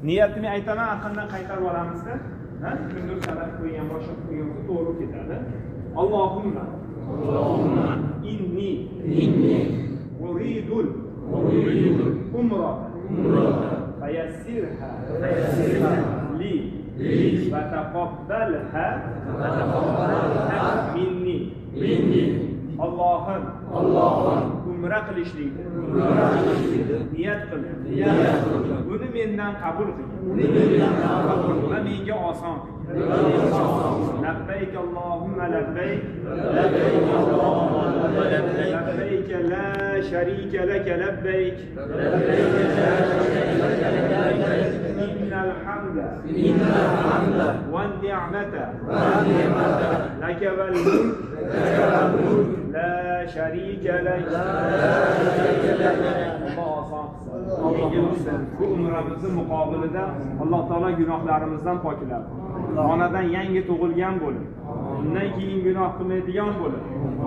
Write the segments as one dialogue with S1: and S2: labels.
S1: Niyatni aytaman, aqldan qaytarib olamizda. Kimdir salaf qo'ygan, boshqa qo'ygan to'g'ri ketadi. Allohumma inni uridul umrata fayassirha li va taqabbalha minni. Allohim umra qilishlikni niyat qildim. Buni mendan qabul qiling va menga oson qiling. Labbayk Allohumma labbayk, labbayk la sharika laka labbayk, innal hamda wan ni'mata laka wal mulk la sharika lak. Bu umramizni muqobilida Alloh taolo gunohlarimizdan pokladi. Onadan yangi tug'ilgan bo'lib, undan keyin gunoh qilmaydigan bo'lib,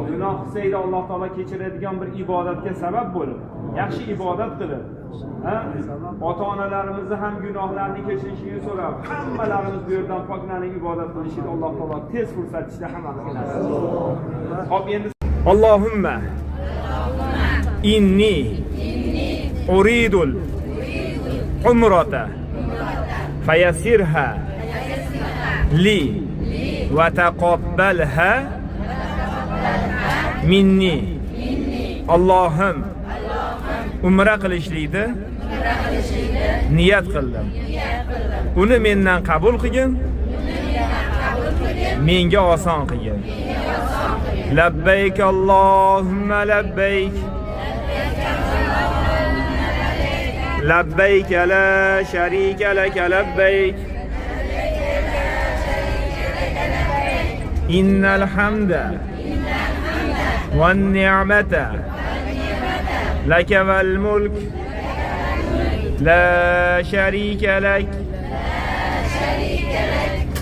S1: gunoh qilsaydi Alloh taolo kechiradigan bir ibodatga sabab bo'lib, yaxshi ibodat qilib, ota-onalarimizni ham gunohlarni kechirishini so'rab, hammalarimiz bu yerdan poklanib ibodat qilishini Alloh taolo tez fursat ichida hammamizni nasib qilsin. Xo'p, endi Allohumma inni uridul umrata fayassirha li va taqabbalha minni. Allohim umra qilishlikni niyat qildim. Uni mendan qabul qilgin, menga oson qilgin. Labbayk Allohumma labbayk, labbayk la sharika laka labbayk, innal hamda wan ni'mata laka wal mulk la sharika lak.